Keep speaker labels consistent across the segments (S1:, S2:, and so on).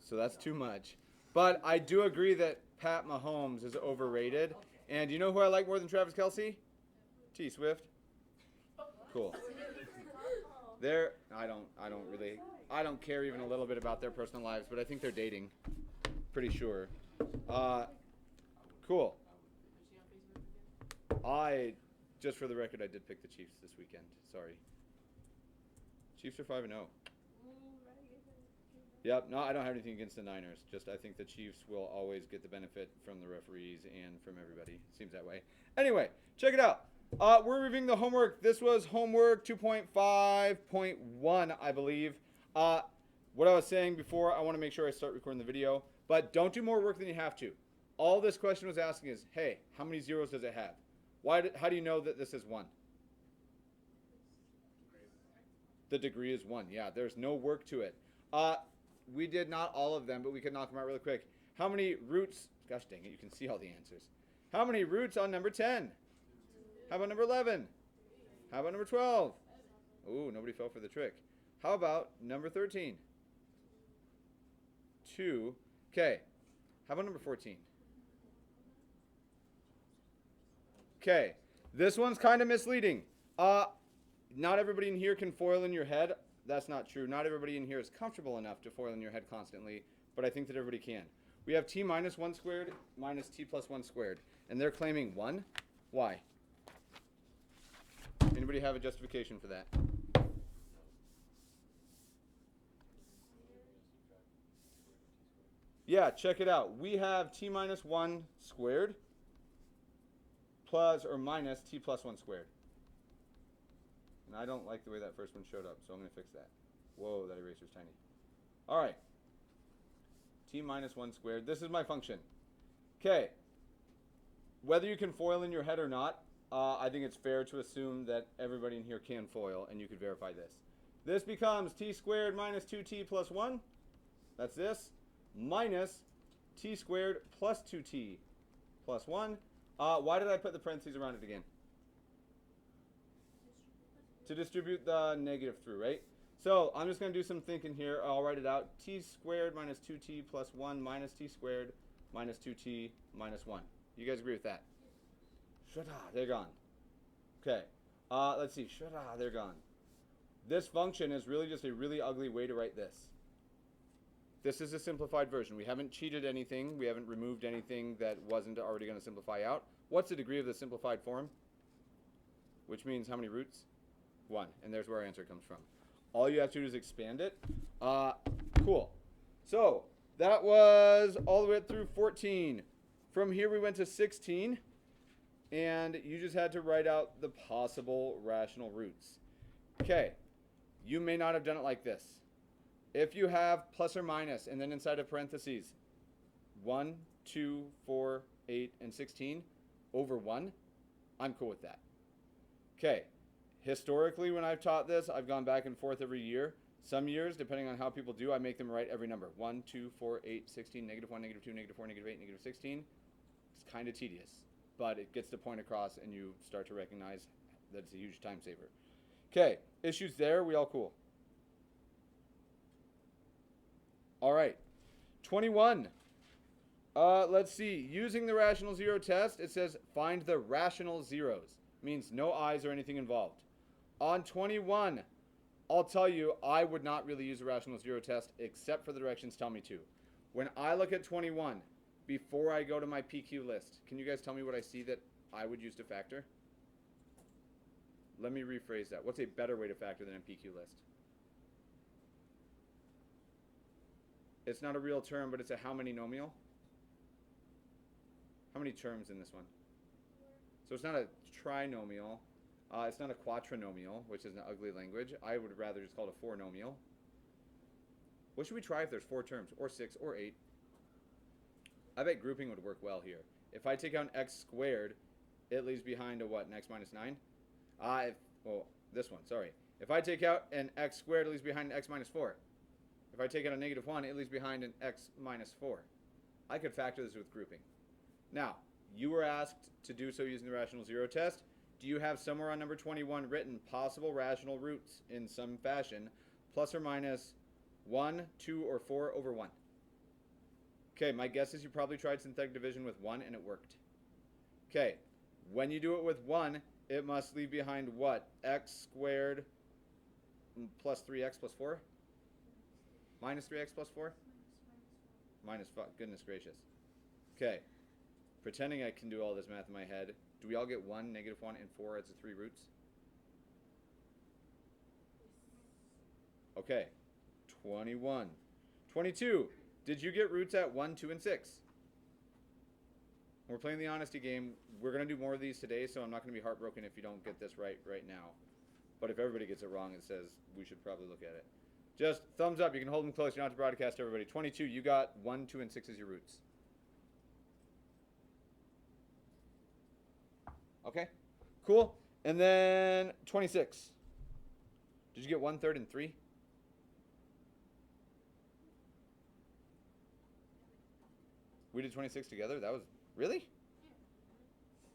S1: So that's too much. But I do agree that Pat Mahomes is overrated. And you know who I like more than Travis Kelce? T Swift. Cool. I don't care even a little bit about their personal lives, but I think they're dating. Pretty sure. Cool. Just for the record, I did pick the Chiefs this weekend. Sorry. Chiefs are 5-0. Yep, no, I don't have anything against the Niners. Just I think the Chiefs will always get the benefit from the referees and from everybody. Seems that way. Anyway, check it out. We're reviewing the homework. This was homework 2.5.1, I believe. What I was saying before, I want to make sure I start recording the video. But don't do more work than you have to. All this question was asking is, hey, how many zeros does it have? How do you know that this is 1? The degree is 1. Yeah, there's no work to it. We did not all of them, but we could knock them out really quick. How many roots? Gosh dang it, you can see all the answers. How many roots on number 10? How about number 11? How about number 12? Ooh, nobody fell for the trick. How about number 13? 2. Okay. How about number 14? Okay. This one's kind of misleading. Not everybody in here can FOIL in your head. That's not true. Not everybody in here is comfortable enough to FOIL in your head constantly, but I think that everybody can. We have t minus 1 squared minus t plus 1 squared, and they're claiming 1. Why? Anybody have a justification for that? Yeah, check it out. We have t minus 1 squared plus or minus t plus 1 squared. And I don't like the way that first one showed up, so I'm going to fix that. Whoa, that eraser's tiny. All right. T minus 1 squared. This is my function. Okay. Whether you can FOIL in your head or not, I think it's fair to assume that everybody in here can FOIL, and you could verify this. This becomes t squared minus 2t plus 1. That's this. Minus t squared plus 2t plus 1. Why did I put the parentheses around it again? To distribute the negative through, right? So I'm just going to do some thinking here. I'll write it out. T squared minus 2t plus 1 minus t squared minus 2t minus 1. You guys agree with that? Shada, they're gone. Okay. Let's see. Shada, they're gone. This function is really just a really ugly way to write this. This is a simplified version. We haven't cheated anything. We haven't removed anything that wasn't already going to simplify out. What's the degree of the simplified form? Which means how many roots? 1. And there's where our answer comes from. All you have to do is expand it. Cool. So that was all the way up through 14. From here we went to 16. And you just had to write out the possible rational roots. Okay. You may not have done it like this. If you have plus or minus, and then inside of parentheses, 1, 2, 4, 8, and 16 over 1, I'm cool with that. Okay. Historically, when I've taught this, I've gone back and forth every year. Some years, depending on how people do, I make them write every number. 1, 2, 4, 8, 16, negative 1, negative 2, negative 4, negative 8, negative 16. It's kind of tedious, but it gets the point across, and you start to recognize that it's a huge time saver. Okay, issues there, we all cool? All right, 21. Let's see. Using the rational zero test, it says find the rational zeros. Means no i's or anything involved. On 21, I'll tell you, I would not really use a rational zero test except for the directions tell me to. When I look at 21, before I go to my PQ list, can you guys tell me what I see that I would use to factor? Let me rephrase that. What's a better way to factor than a PQ list? It's not a real term, but it's a how many nomial? How many terms in this one? So it's not a trinomial. It's not a quatrinomial, which is an ugly language. I would rather just call it a four-nomial. What should we try if there's 4 terms, or 6, or 8? I bet grouping would work well here. If I take out an x squared, it leaves behind a what, an x minus 9? This one, sorry. If I take out an x squared, it leaves behind an x minus 4. If I take out a negative 1, it leaves behind an x minus 4. I could factor this with grouping. Now, you were asked to do so using the rational zero test. Do you have somewhere on number 21 written possible rational roots in some fashion, plus or minus 1, 2, or 4 over 1? Okay, my guess is you probably tried synthetic division with 1 and it worked. Okay, when you do it with 1, it must leave behind what? X squared plus 3x plus 4? Minus 3x plus 4? Minus 5. Goodness gracious. Okay, pretending I can do all this math in my head, do we all get 1, -1, and 4 as the 3 roots? Okay, 21. 22. Did you get roots at 1, 2, and 6? We're playing the honesty game. We're going to do more of these today, so I'm not going to be heartbroken if you don't get this right now. But if everybody gets it wrong, it says we should probably look at it. Just thumbs up. You can hold them close. You don't have to broadcast to everybody. 22, you got 1, 2, and 6 as your roots. Okay, cool. And then 26. Did you get 1/3 and 3? We did 26 together? That was, really?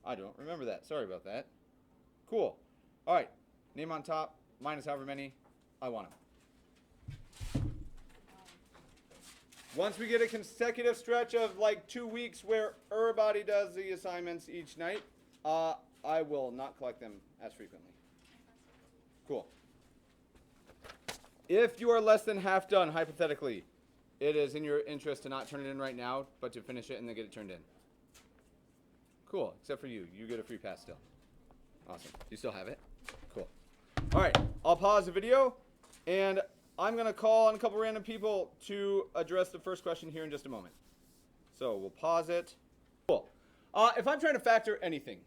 S1: I don't remember that. Sorry about that. Cool. All right, name on top, minus however many. I want them. Once we get a consecutive stretch of like 2 weeks where everybody does the assignments each night, I will not collect them as frequently. Cool. If you are less than half done, hypothetically, it is in your interest to not turn it in right now, but to finish it and then get it turned in. Cool, except for you. You get a free pass still. Awesome. You still have it? Cool. All right, I'll pause the video, and I'm going to call on a couple random people to address the first question here in just a moment. So we'll pause it. Cool. If I'm trying to factor anything,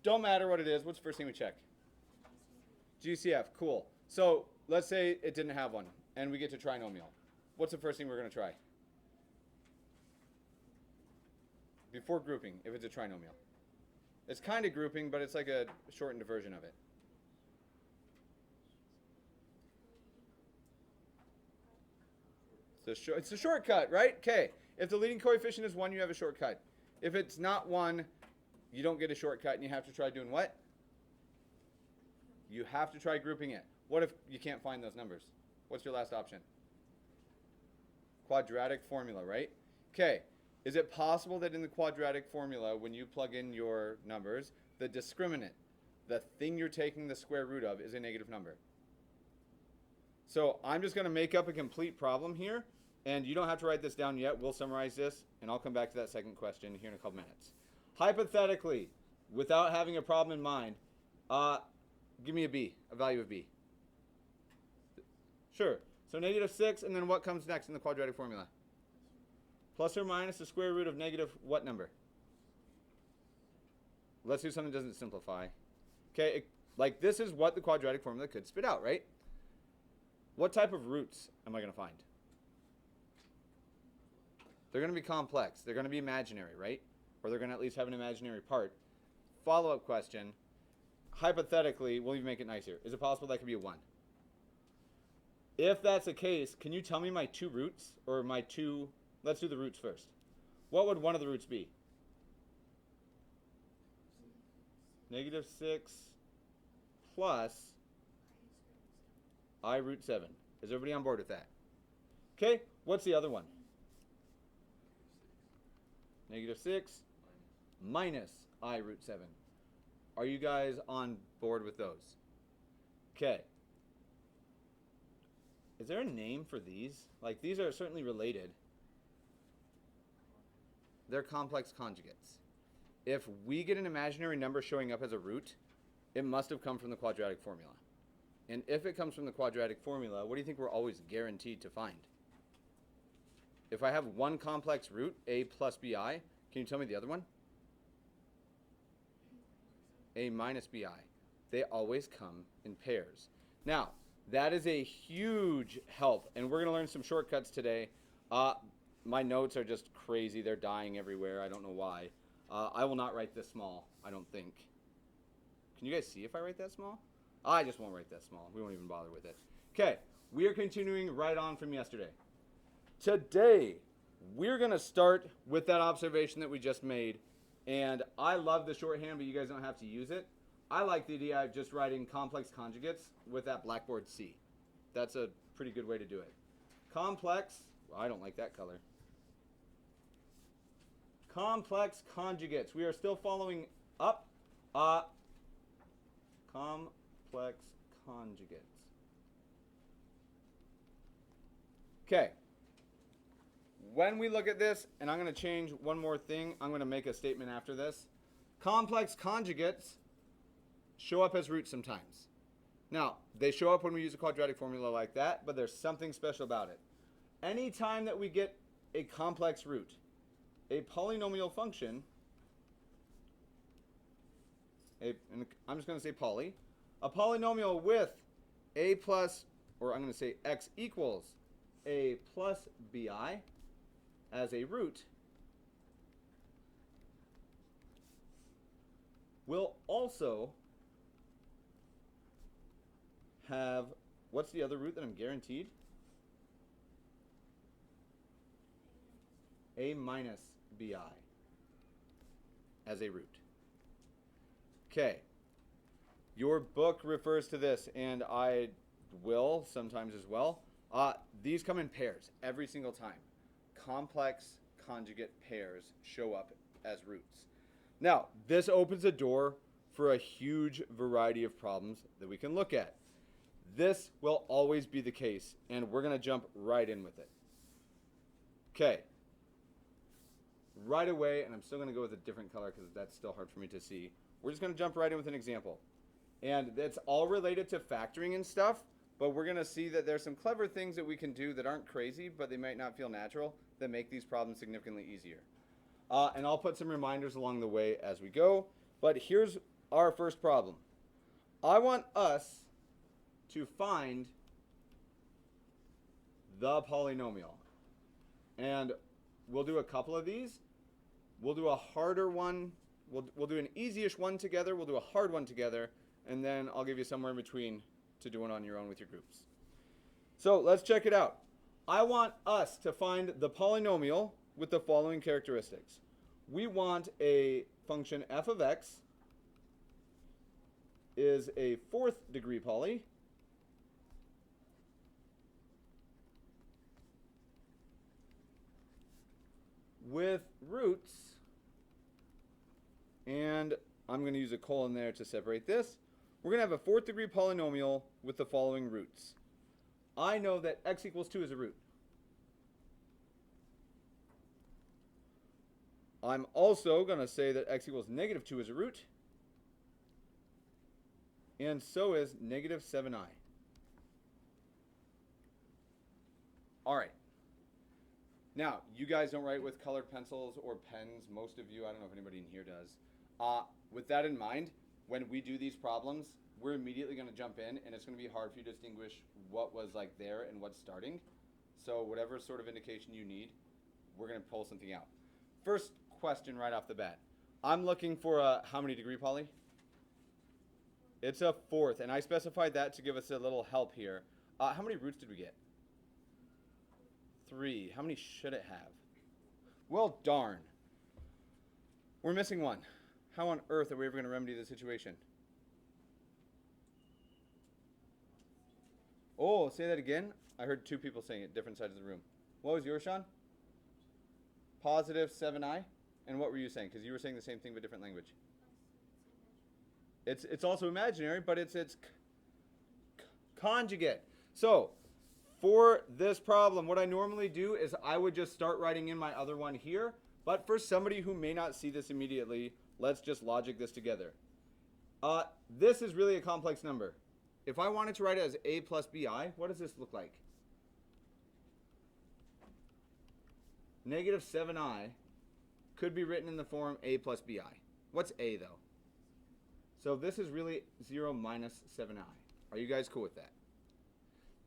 S1: don't matter what it is, what's the first thing we check? GCF, cool. So let's say it didn't have one, and we get to trinomial. What's the first thing we're going to try? Before grouping, if it's a trinomial. It's kind of grouping, but it's like a shortened version of it. It's a shortcut, right? Okay. If the leading coefficient is 1, you have a shortcut. If it's not 1, you don't get a shortcut, and you have to try doing what? You have to try grouping it. What if you can't find those numbers? What's your last option? Quadratic formula, right? Okay. Is it possible that in the quadratic formula, when you plug in your numbers, the discriminant, the thing you're taking the square root of, is a negative number? So I'm just going to make up a complete problem here, and you don't have to write this down yet. We'll summarize this, and I'll come back to that second question here in a couple minutes. Hypothetically, without having a problem in mind, give me a b, a value of b. Sure. So -6, and then what comes next in the quadratic formula? Plus or minus the square root of negative what number? Let's do something that doesn't simplify. Okay, like this is what the quadratic formula could spit out, right? What type of roots am I going to find? They're going to be complex. They're going to be imaginary, right? Or they're going to at least have an imaginary part. Follow-up question. Hypothetically, we'll even make it nicer. Is it possible that could be a 1? If that's the case, can you tell me my 2 roots? Or my 2... Let's do the roots first. What would one of the roots be? -6 plus I root 7. Is everybody on board with that? Okay, what's the other one? -6 minus I root 7. Are you guys on board with those? Okay. Is there a name for these? Like, these are certainly related. They're complex conjugates. If we get an imaginary number showing up as a root, it must have come from the quadratic formula. And if it comes from the quadratic formula, what do you think we're always guaranteed to find? If I have one complex root, a plus bi, can you tell me the other one? A minus bi. They always come in pairs. Now, that is a huge help, and we're going to learn some shortcuts today. My notes are just crazy. They're dying everywhere. I don't know why. I will not write this small, I don't think. Can you guys see if I write that small? I just won't write that small. We won't even bother with it. Okay, we are continuing right on from yesterday. Today, we're going to start with that observation that we just made. And I love the shorthand, but you guys don't have to use it. I like the idea of just writing complex conjugates with that Blackboard C. That's a pretty good way to do it. Complex, well, I don't like that color. Complex conjugates. We are still following up. Complex conjugates. Okay. When we look at this, and I'm going to change one more thing. I'm going to make a statement after this. Complex conjugates show up as roots sometimes. Now, they show up when we use a quadratic formula like that, but there's something special about it. Anytime that we get a complex root, a polynomial function, and I'm just going to say poly, a polynomial with a plus, or I'm going to say x equals a plus bi as a root, will also have, what's the other root that I'm guaranteed? A minus bi as a root. Okay. Your book refers to this, and I will sometimes as well. These come in pairs every single time. Complex conjugate pairs show up as roots. Now, this opens a door for a huge variety of problems that we can look at. This will always be the case, and we're going to jump right in with it. Okay. Right away, and I'm still going to go with a different color because that's still hard for me to see. We're just going to jump right in with an example. And it's all related to factoring and stuff, but we're going to see that there's some clever things that we can do that aren't crazy, but they might not feel natural, that make these problems significantly easier. And I'll put some reminders along the way as we go. But here's our first problem. I want us to find the polynomial. And we'll do a couple of these. We'll do a harder one. We'll do an easy-ish one together. We'll do a hard one together. And then I'll give you somewhere in between to do it on your own with your groups. So let's check it out. I want us to find the polynomial with the following characteristics. We want a function f of x is a fourth degree poly with roots, and I'm going to use a colon there to separate this. We're going to have a fourth degree polynomial with the following roots. I know that x equals 2 is a root. I'm also going to say that x equals negative 2 is a root. And so is negative 7i. All right. Now, you guys don't write with colored pencils or pens. Most of you, I don't know if anybody in here does. With that in mind, when we do these problems, we're immediately going to jump in, and it's going to be hard for you to distinguish what was like there and what's starting. So whatever sort of indication you need, we're going to pull something out. First question right off the bat. I'm looking for a how many degree poly? It's a fourth, and I specified that to give us a little help here. How many roots did we get? 3. How many should it have? Well, darn. We're missing one. How on earth are we ever going to remedy the situation? Oh, say that again. I heard 2 people saying it, different sides of the room. What was yours, Sean? Positive 7i. And what were you saying? Because you were saying the same thing but different language. It's also imaginary, but it's conjugate. So for this problem, what I normally do is I would just start writing in my other one here. But for somebody who may not see this immediately, let's just logic this together. This is really a complex number. If I wanted to write it as a plus bi, what does this look like? Negative 7i could be written in the form a plus bi. What's a, though? So this is really 0 minus 7i. Are you guys cool with that?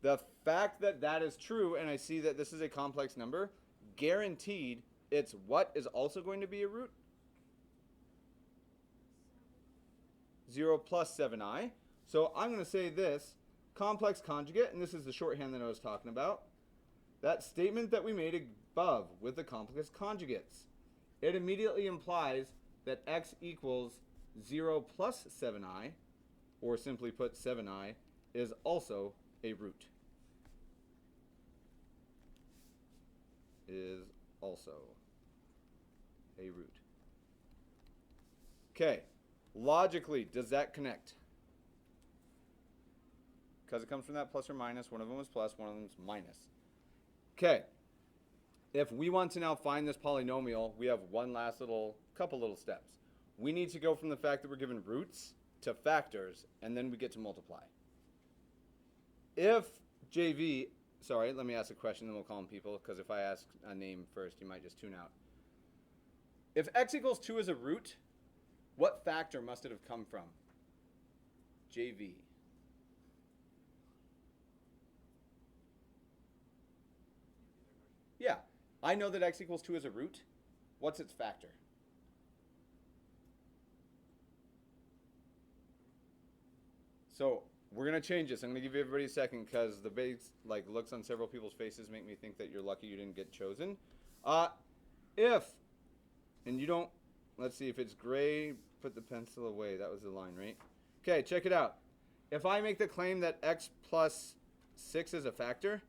S1: The fact that that is true, and I see that this is a complex number, guaranteed it's what is also going to be a root? 0 plus 7i. So I'm going to say this, complex conjugate, and this is the shorthand that I was talking about. That statement that we made above with the complex conjugates. It immediately implies that x equals 0 plus 7i, or simply put 7i, is also a root. Is also a root. Okay, logically, does that connect? Because it comes from that plus or minus. One of them is plus, one of them is minus. Okay, if we want to now find this polynomial, we have one last couple little steps. We need to go from the fact that we're given roots to factors, and then we get to multiply. If JV, sorry, let me ask a question, then we'll call them people, because if I ask a name first, you might just tune out. If x equals 2 is a root, what factor must it have come from? JV. Yeah, I know that x equals 2 is a root. What's its factor? So we're going to change this. I'm going to give everybody a second because the base looks on several people's faces make me think that you're lucky you didn't get chosen. If, and you don't, let's see, if it's gray, put the pencil away. That was the line, right? Okay, check it out. If I make the claim that x plus 6 is a factor,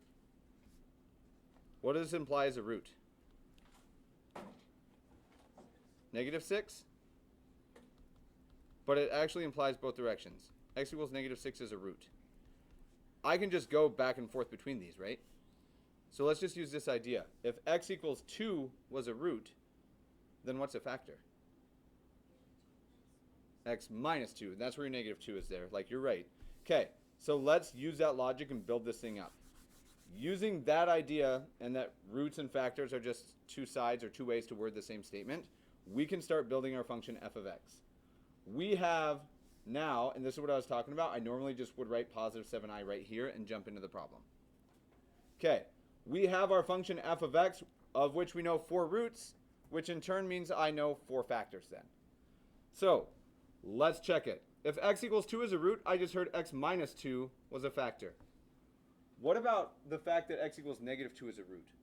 S1: what does this imply as a root? -6? But it actually implies both directions. X equals -6 is a root. I can just go back and forth between these, right? So let's just use this idea. If x equals 2 was a root, then what's a factor? X minus 2. That's where your -2 is there. You're right. Okay, so let's use that logic and build this thing up. Using that idea and that roots and factors are just two sides or two ways to word the same statement, we can start building our function f of x. We have now, and this is what I was talking about, I normally just would write positive 7i right here and jump into the problem. Okay, we have our function f of x, of which we know 4 roots, which in turn means I know 4 factors then. So, let's check it. If x equals 2 is a root, I just heard x minus 2 was a factor. What about the fact that x equals -2 is a root?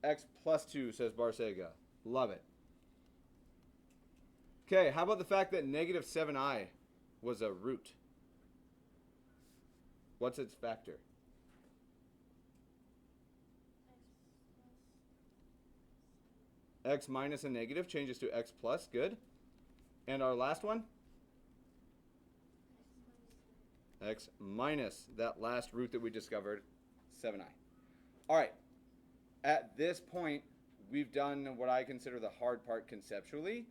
S1: X plus 2, says Barsega. Love it. Okay, how about the fact that -7i was a root? What's its factor? X minus a negative changes to x plus. Good. And our last one? X minus that last root that we discovered, 7i. All right. At this point, we've done what I consider the hard part conceptually.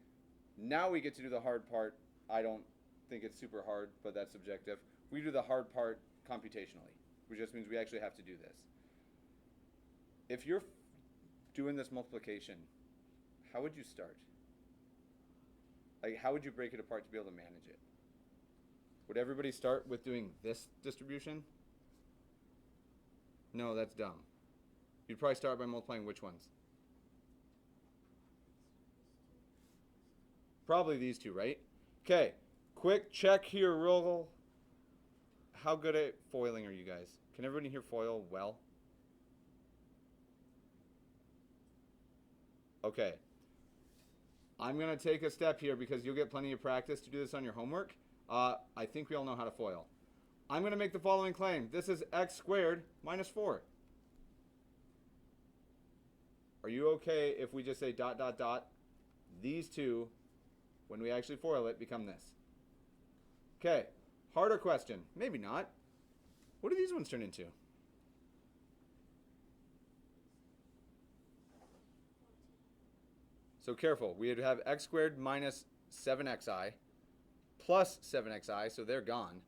S1: Now we get to do the hard part. I don't think it's super hard, but that's subjective. We do the hard part computationally, which just means we actually have to do this. If you're doing this multiplication, how would you start? How would you break it apart to be able to manage it? Would everybody start with doing this distribution? No, that's dumb. You'd probably start by multiplying which ones? Probably these two, right? Okay, quick check here, real. How good at foiling are you guys? Can everybody here foil well? Okay. I'm going to take a step here because you'll get plenty of practice to do this on your homework. I think we all know how to foil. I'm going to make the following claim. This is x squared minus 4. Are you okay if we just say ... These two, when we actually foil it, become this? Okay, harder question. Maybe not. What do these ones turn into? So careful. We would have x squared minus 7xi plus 7xi, so they're gone.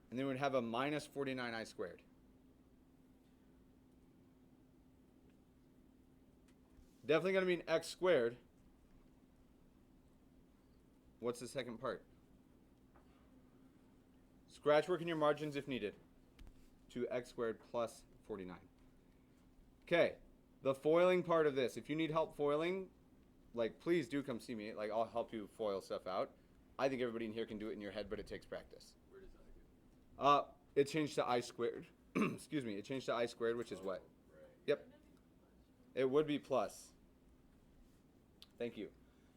S1: And then we'd have a minus 49i squared. Definitely going to mean x squared. What's the second part? Scratch work in your margins if needed. 2x squared plus 49. Okay, the foiling part of this. If you need help foiling, please do come see me. I'll help you foil stuff out. I think everybody in here can do it in your head, but it takes practice.
S2: Where does that go?
S1: It changed to I squared. Excuse me. It changed to I squared, which is what?
S2: Right.
S1: Yep. It would be plus. Thank you.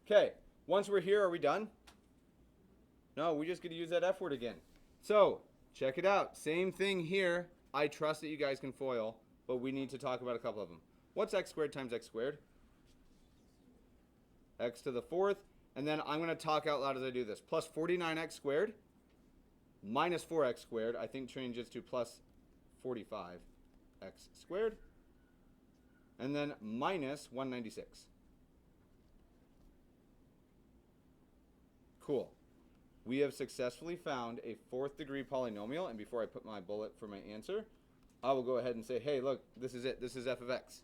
S1: Okay. Once we're here, are we done? No, we just get to use that F word again. So, check it out. Same thing here. I trust that you guys can foil, but we need to talk about a couple of them. What's x squared times x squared? x to the fourth, and then I'm going to talk out loud as I do this. Plus 49x squared minus 4x squared, I think changes to plus 45x squared, and then minus 196. Cool. We have successfully found a fourth degree polynomial, and before I put my bullet for my answer, I will go ahead and say, hey, look, this is it. This is f of x.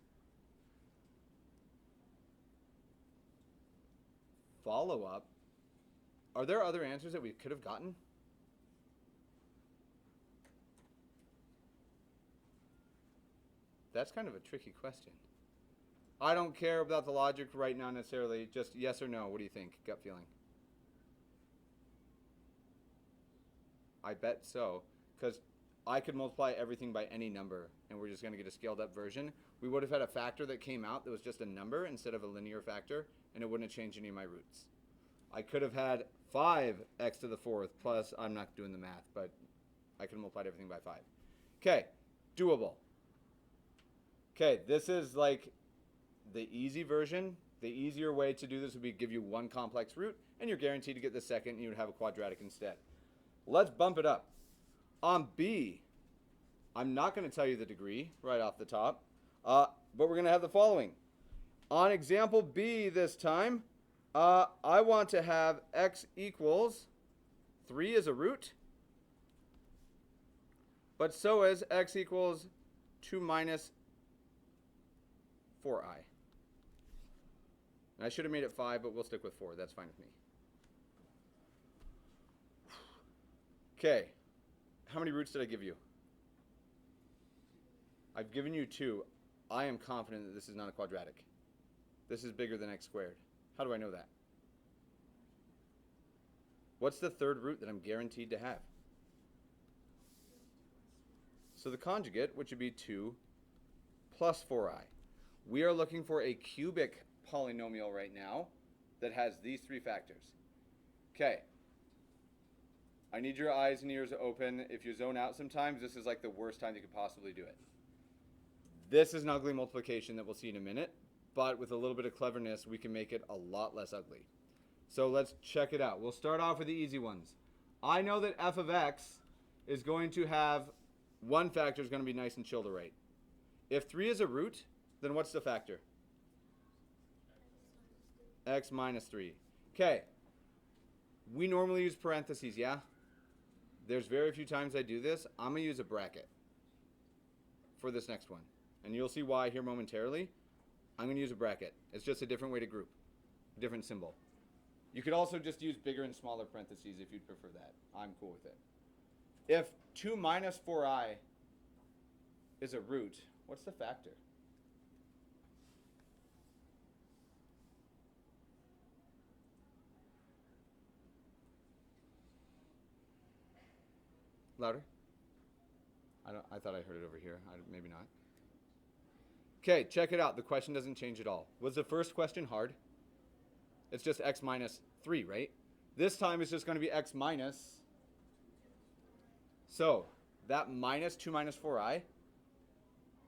S1: Follow up. Are there other answers that we could have gotten? That's kind of a tricky question. I don't care about the logic right now necessarily. Just yes or no. What do you think? Gut feeling. I bet so, because I could multiply everything by any number, and we're just going to get a scaled up version. We would have had a factor that came out that was just a number instead of a linear factor, and it wouldn't have changed any of my roots. I could have had 5x to the fourth plus, I'm not doing the math, but I could have multiplied everything by 5. Okay, doable. Okay, this is like the easy version. The easier way to do this would be give you one complex root, and you're guaranteed to get the second, and you would have a quadratic instead. Let's bump it up. On B, I'm not going to tell you the degree right off the top, but we're going to have the following. On example B this time, I want to have x equals 3 as a root, but so is x equals 2 minus 4i. And I should have made it 5, but we'll stick with 4. That's fine with me. Okay, how many roots did I give you? I've given you 2. I am confident that this is not a quadratic. This is bigger than x squared. How do I know that? What's the third root that I'm guaranteed to have? So the conjugate, which would be 2 plus 4i. We are looking for a cubic polynomial right now that has these 3 factors. Okay. I need your eyes and ears open. If you zone out sometimes, this is like the worst time you could possibly do it. This is an ugly multiplication that we'll see in a minute, but with a little bit of cleverness, we can make it a lot less ugly. So let's check it out. We'll start off with the easy ones. I know that f of x is going to have one factor is going to be nice and chill to write. If 3 is a root, then what's the factor? X minus 3. Okay. We normally use parentheses, yeah? There's very few times I do this. I'm going to use a bracket for this next one. And you'll see why here momentarily. I'm going to use a bracket. It's just a different way to group, a different symbol. You could also just use bigger and smaller parentheses if you'd prefer that. I'm cool with it. If 2 minus 4i is a root, what's the factor? Louder? I thought I heard it over here. Maybe not. Okay, check it out. The question doesn't change at all. Was the first question hard? It's just x minus 3, right? This time it's just going to be x minus. So that minus 2 minus 4i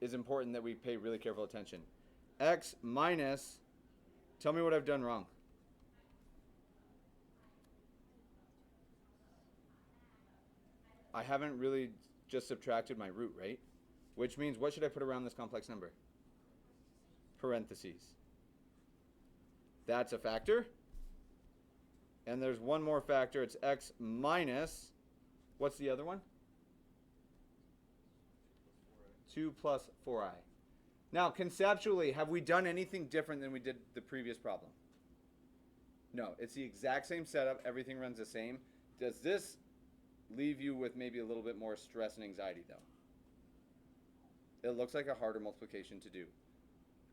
S1: is important that we pay really careful attention. X minus, tell me what I've done wrong. I haven't really just subtracted my root, right? Which means what should I put around this complex number? Parentheses. That's a factor. And there's one more factor. It's x minus, what's the other one? 2 plus 4i. Now, conceptually, have we done anything different than we did the previous problem? No, it's the exact same setup. Everything runs the same. Does this leave you with maybe a little bit more stress and anxiety, though? It looks like a harder multiplication to do.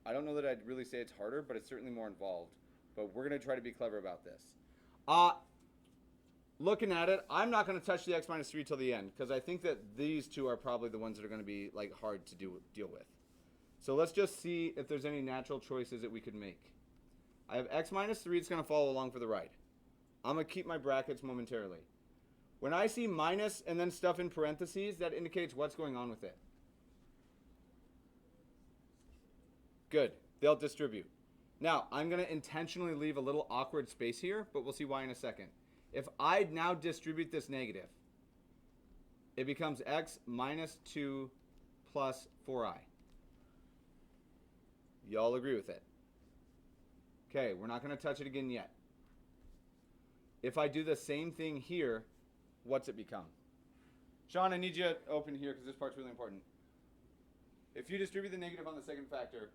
S1: I don't know that I'd really say it's harder, but it's certainly more involved. But we're going to try to be clever about this. Looking at it, I'm not going to touch the x minus 3 till the end, because I think that these two are probably the ones that are going to be like hard to deal with. So let's just see if there's any natural choices that we could make. I have x minus 3. It's going to follow along for the ride. I'm going to keep my brackets momentarily. When I see minus and then stuff in parentheses, that indicates what's going on with it. Good. They'll distribute. Now, I'm going to intentionally leave a little awkward space here, but we'll see why in a second. If I now distribute this negative, it becomes x minus 2 plus 4i. Y'all agree with it? Okay, we're not going to touch it again yet. If I do the same thing here, what's it become? Sean, I need you to open here because this part's really important. If you distribute the negative on the second factor,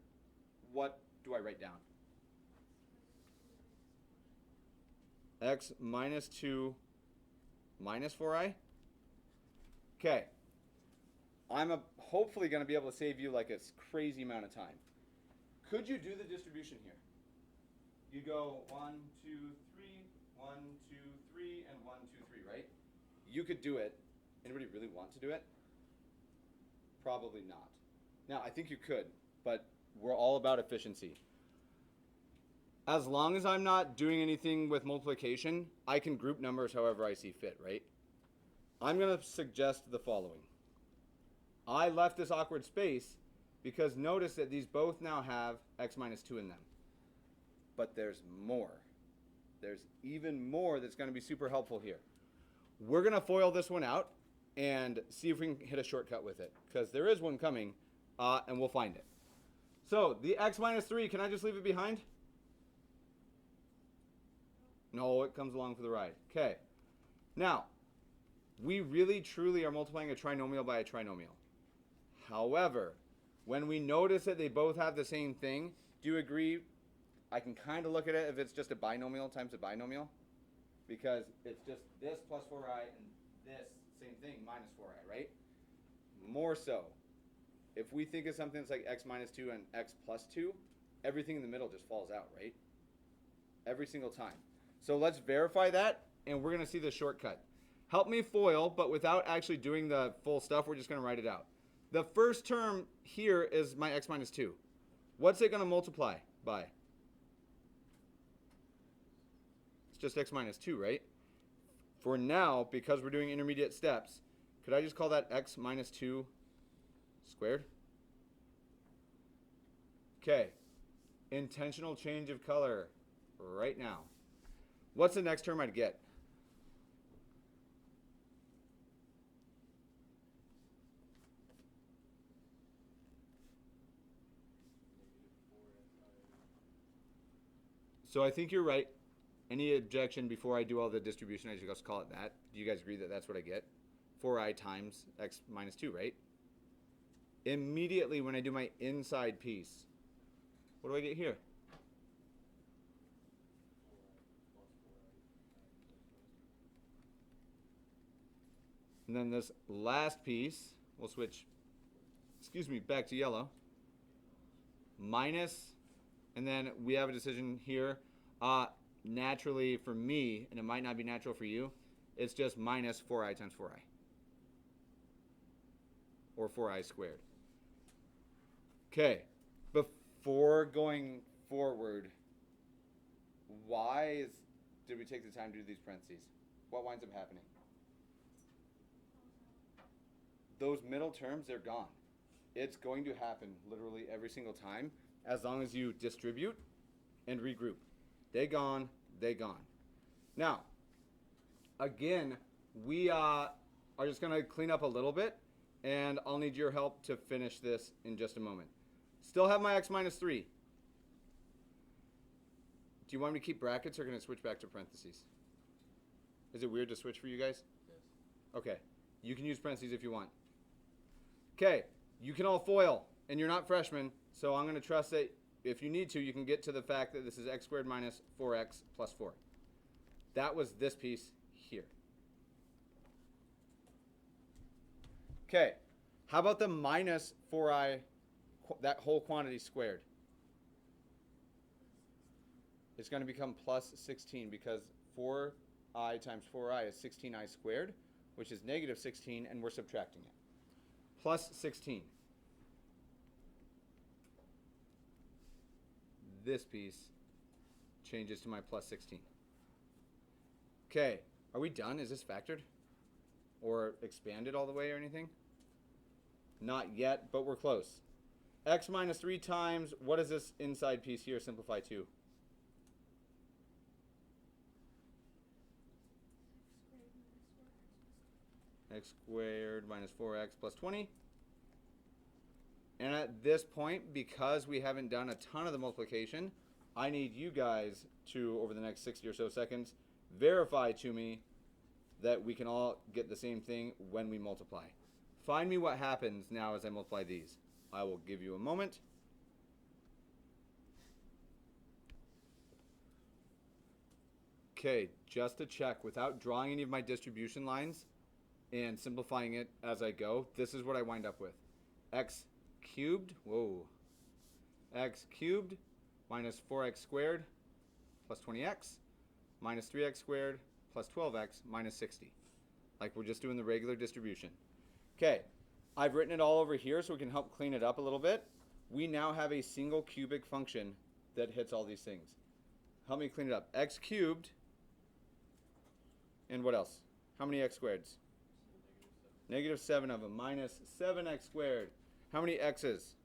S1: what do I write down? X minus 2 minus 4i? Okay. I'm hopefully going to be able to save you like a crazy amount of time. Could you do the distribution here? You go 1, 2, 3, 1, 2, 3, and 1, 2, 3, right? You could do it. Anybody really want to do it? Probably not. Now, I think you could, but we're all about efficiency. As long as I'm not doing anything with multiplication, I can group numbers however I see fit, right? I'm going to suggest the following. I left this awkward space because notice that these both now have x minus 2 in them. But there's more. There's even more that's going to be super helpful here. We're going to FOIL this one out and see if we can hit a shortcut with it, because there is one coming, and we'll find it. So the x minus 3, can I just leave it behind? No, it comes along for the ride. Okay. Now, we really truly are multiplying a trinomial by a trinomial. However, when we notice that they both have the same thing, do you agree? I can kind of look at it if it's just a binomial times a binomial, because it's just this plus 4i and this same thing minus 4i, right? More so, if we think of something that's like x minus 2 and x plus 2, everything in the middle just falls out, right? Every single time. So let's verify that, and we're going to see the shortcut. Help me FOIL, but without actually doing the full stuff, we're just going to write it out. The first term here is my x minus 2. What's it going to multiply by? It's just x minus 2, right? For now, because we're doing intermediate steps, could I just call that x minus 2 squared? Okay. Intentional change of color right now. What's the next term I'd get? So I think you're right. Any objection before I do all the distribution, I just call it that. Do you guys agree that that's what I get? 4i times x minus 2, right? Immediately when I do my inside piece, what do I get here? And then this last piece, we'll switch, back to yellow. Minus, and then we have a decision here. Naturally for me, and it might not be natural for you, it's just minus 4i times 4i. Or 4i squared. Okay, before going forward, did we take the time to do these parentheses? What winds up happening? Those middle terms, they're gone. It's going to happen literally every single time as long as you distribute and regroup. They gone, they gone. Now, again, we are just going to clean up a little bit, and I'll need your help to finish this in just a moment. Still have my x minus 3. Do you want me to keep brackets or can I switch back to parentheses? Is it weird to switch for you guys?
S2: Yes.
S1: Okay. You can use parentheses if you want. Okay. You can all FOIL, and you're not freshmen, so I'm going to trust that if you need to, you can get to the fact that this is x squared minus 4x plus 4. That was this piece here. Okay. How about the minus 4i, that whole quantity squared? It's going to become plus 16 because 4i times 4i is 16i squared, which is negative 16, and we're subtracting it. Plus 16. This piece changes to my plus 16. Okay, are we done? Is this factored? Or expanded all the way or anything? Not yet, but we're close. X minus 3 times, what does this inside piece here simplify to? X squared minus 4x plus 20. And at this point, because we haven't done a ton of the multiplication, I need you guys to, over the next 60 or so seconds, verify to me that we can all get the same thing when we multiply. Find me what happens now as I multiply these. I will give you a moment. Okay, just to check, without drawing any of my distribution lines and simplifying it as I go, this is what I wind up with. X cubed, x cubed minus 4x squared plus 20x minus 3x squared plus 12x minus 60. Like we're just doing the regular distribution. Okay, I've written it all over here so we can help clean it up a little bit. We now have a single cubic function that hits all these things. Help me clean it up. X cubed, and what else? How many x squareds? Negative 7 of them, minus 7x squared. How many x's?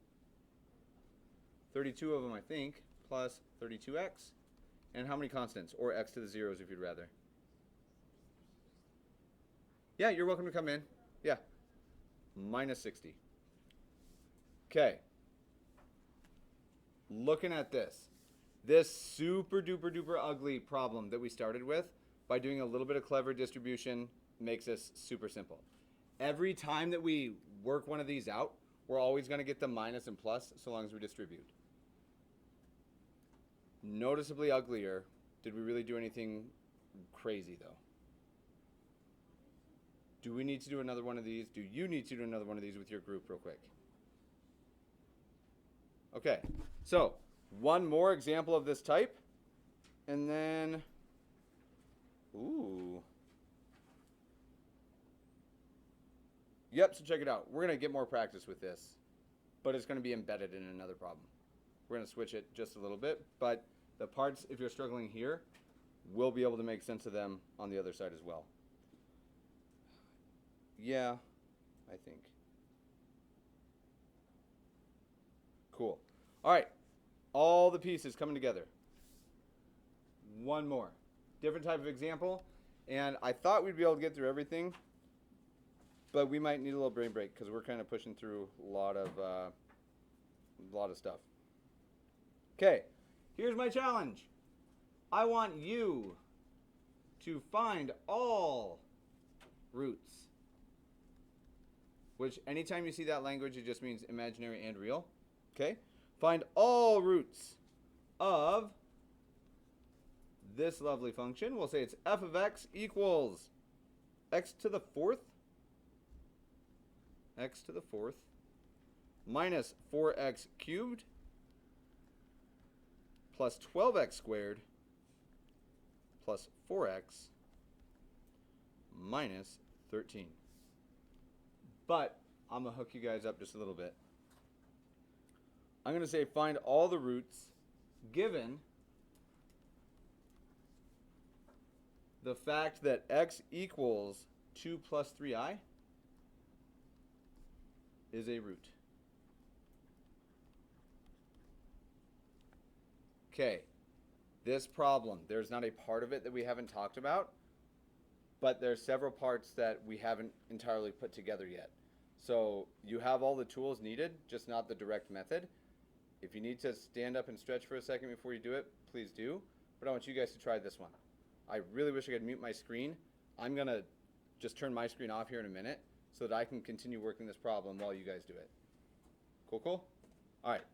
S1: 32 of them, I think, plus 32x. And how many constants? Or x to the zeros if you'd rather. Yeah, you're welcome to come in. Yeah. Minus 60. Okay. Looking at this. This super duper duper ugly problem that we started with, by doing a little bit of clever distribution, makes this super simple. Every time that we work one of these out, we're always going to get the minus and plus so long as we distribute. Noticeably uglier. Did we really do anything crazy though? Do we need to do another one of these? Do you need to do another one of these with your group real quick? Okay, so one more example of this type, and then, ooh. Yep, so check it out. We're going to get more practice with this, but it's going to be embedded in another problem. We're going to switch it just a little bit, but the parts, if you're struggling here, we'll be able to make sense of them on the other side as well. Yeah, I think. Cool. All right, all the pieces coming together. One more. Different type of example, and I thought we'd be able to get through everything, but we might need a little brain break because we're kind of pushing through a lot of stuff. Okay, here's my challenge. I want you to find all roots, which anytime you see that language, it just means imaginary and real. Okay, find all roots of this lovely function. We'll say it's f of x equals x to the fourth minus 4x cubed plus 12x squared plus 4x minus 13. But I'm going to hook you guys up just a little bit. I'm going to say find all the roots given the fact that x equals 2 plus 3i is a root. Okay, this problem, there's not a part of it that we haven't talked about, but there's several parts that we haven't entirely put together yet. So you have all the tools needed, just not the direct method. If you need to stand up and stretch for a second before you do it, please do. But I want you guys to try this one. I really wish I could mute my screen. I'm going to just turn my screen off here in a minute so that I can continue working this problem while you guys do it. Cool, cool? All right.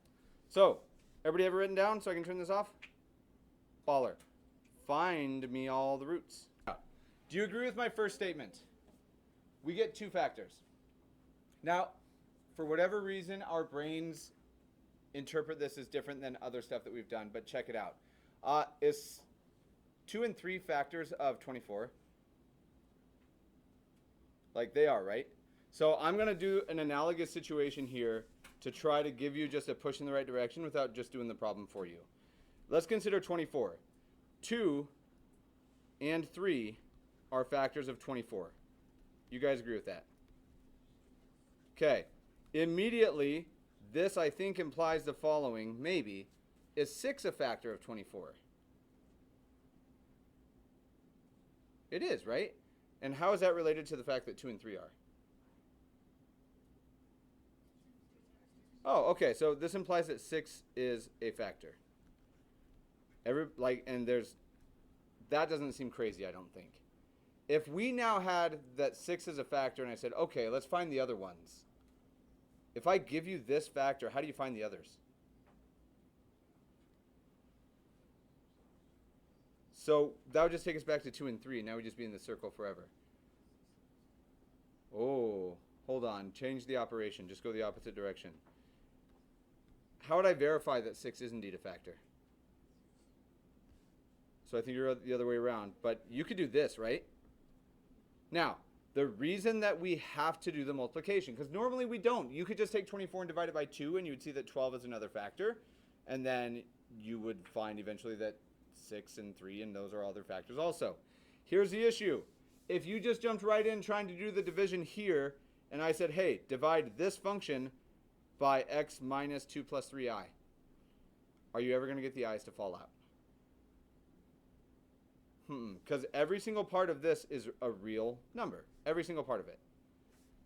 S1: So, everybody have it written down so I can turn this off? Baller. Find me all the roots. Do you agree with my first statement? We get two factors. Now, for whatever reason, our brains interpret this as different than other stuff that we've done, but check it out. Is 2 and 3 factors of 24? Like they are, right? So I'm going to do an analogous situation here to try to give you just a push in the right direction without just doing the problem for you. Let's consider 24. 2 and 3 are factors of 24. You guys agree with that? Okay. Immediately, this I think implies the following, maybe. Is 6 a factor of 24? It is, right? And how is that related to the fact that 2 and 3 are? Oh, okay, so this implies that 6 is a factor. That doesn't seem crazy, I don't think. If we now had that 6 is a factor and I said, okay, let's find the other ones. If I give you this factor, how do you find the others? So that would just take us back to 2 and 3. Now we'd just be in the circle forever. Oh, hold on. Change the operation. Just go the opposite direction. How would I verify that 6 is indeed a factor? So I think you're the other way around. But you could do this, right? Now, the reason that we have to do the multiplication, because normally we don't. You could just take 24 and divide it by 2, and you would see that 12 is another factor. And then you would find eventually that 6 and 3, and those are other factors also. Here's the issue. If you just jumped right in trying to do the division here, and I said, hey, divide this function by x minus 2 plus 3i, are you ever going to get the i's to fall out? Because every single part of this is a real number. Every single part of it.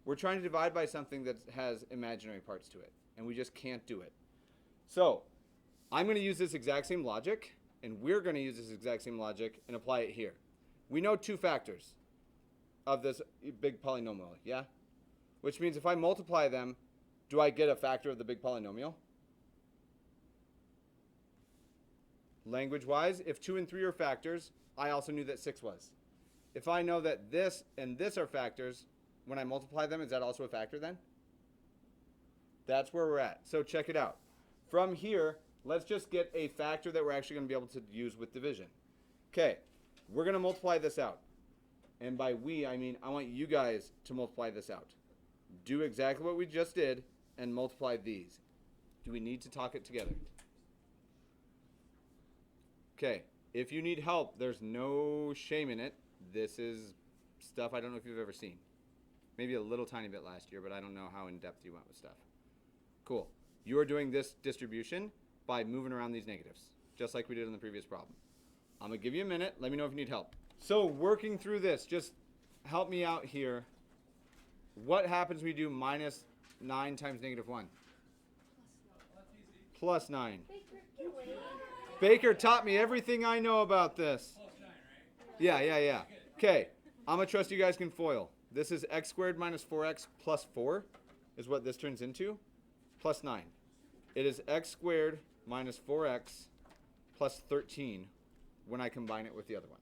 S1: We're trying to divide by something that has imaginary parts to it, and we just can't do it. So I'm going to use this exact same logic, and we're going to use this exact same logic and apply it here. We know 2 factors of this big polynomial, yeah? Which means if I multiply them, do I get a factor of the big polynomial? Language-wise, if 2 and 3 are factors, I also knew that 6 was. If I know that this and this are factors, when I multiply them, is that also a factor then? That's where we're at. So check it out. From here, let's just get a factor that we're actually going to be able to use with division. Okay, we're going to multiply this out. And by we, I mean I want you guys to multiply this out. Do exactly what we just did and multiply these. Do we need to talk it together? Okay, if you need help, there's no shame in it. This is stuff I don't know if you've ever seen. Maybe a little tiny bit last year, but I don't know how in depth you went with stuff. Cool. You are doing this distribution by moving around these negatives, just like we did in the previous problem. I'm going to give you a minute. Let me know if you need help. So working through this, just help me out here. What happens when we do minus 9 times negative 1? Plus 9. Baker taught me everything I know about this. Yeah. Okay, I'm going to trust you guys can FOIL. This is x squared minus 4x plus 4 is what this turns into, plus 9. It is x squared minus 4x plus 13 when I combine it with the other one.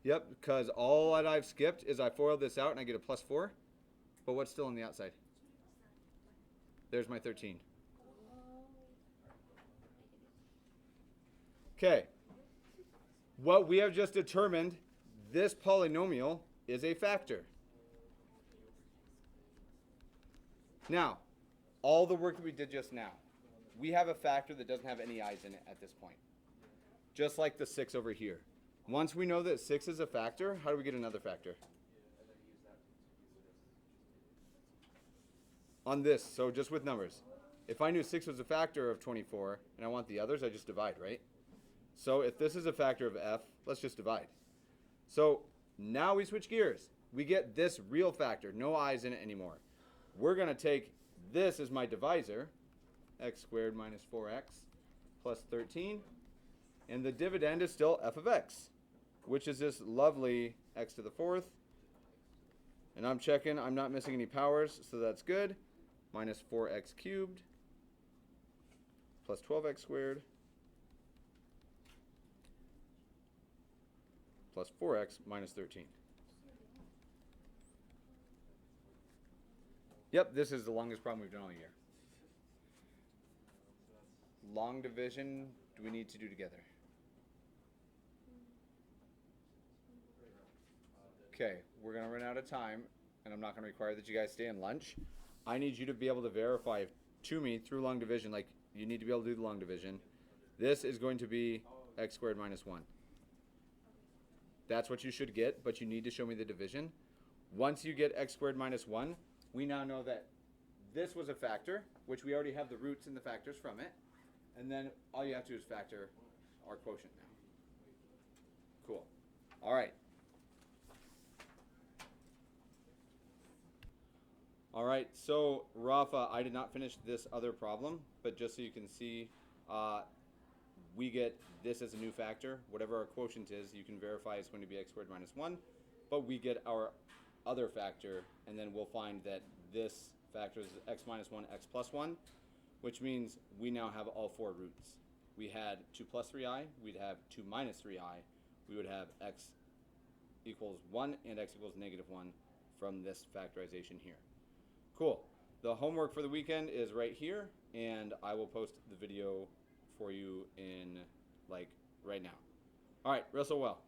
S1: Yep, because all that I've skipped is I FOIL this out and I get a plus 4. But what's still on the outside? There's my 13. Okay, what we have just determined, this polynomial is a factor. Now, all the work that we did just now, we have a factor that doesn't have any i's in it at this point. Just like the 6 over here. Once we know that 6 is a factor, how do we get another factor? On this, so just with numbers. If I knew 6 was a factor of 24 and I want the others, I just divide, right? So if this is a factor of f, let's just divide. So now we switch gears. We get this real factor, no i's in it anymore. We're going to take this as my divisor, x squared minus 4x plus 13. And the dividend is still f of x, which is this lovely x to the 4th. And I'm checking, I'm not missing any powers, so that's good. Minus 4x cubed plus 12x squared plus 4x minus 13. Yep, this is the longest problem we've done all year. Long division, do we need to do together? Okay, we're going to run out of time, and I'm not going to require that you guys stay in lunch. I need you to be able to verify to me through long division, like you need to be able to do the long division. This is going to be x squared minus 1. That's what you should get, but you need to show me the division. Once you get x squared minus 1, we now know that this was a factor, which we already have the roots and the factors from it. And then all you have to do is factor our quotient now. Cool. All right. All right, so Rafa, I did not finish this other problem, but just so you can see, we get this as a new factor. Whatever our quotient is, you can verify it's going to be x squared minus 1, but we get our other factor, and then we'll find that this factor is x minus 1, x plus 1, which means we now have all four roots. We had 2 plus 3i, we'd have 2 minus 3i, we would have x equals 1 and x equals negative 1 from this factorization here. Cool. The homework for the weekend is right here, and I will post the video for you in, like, right now. All right, wrestle well.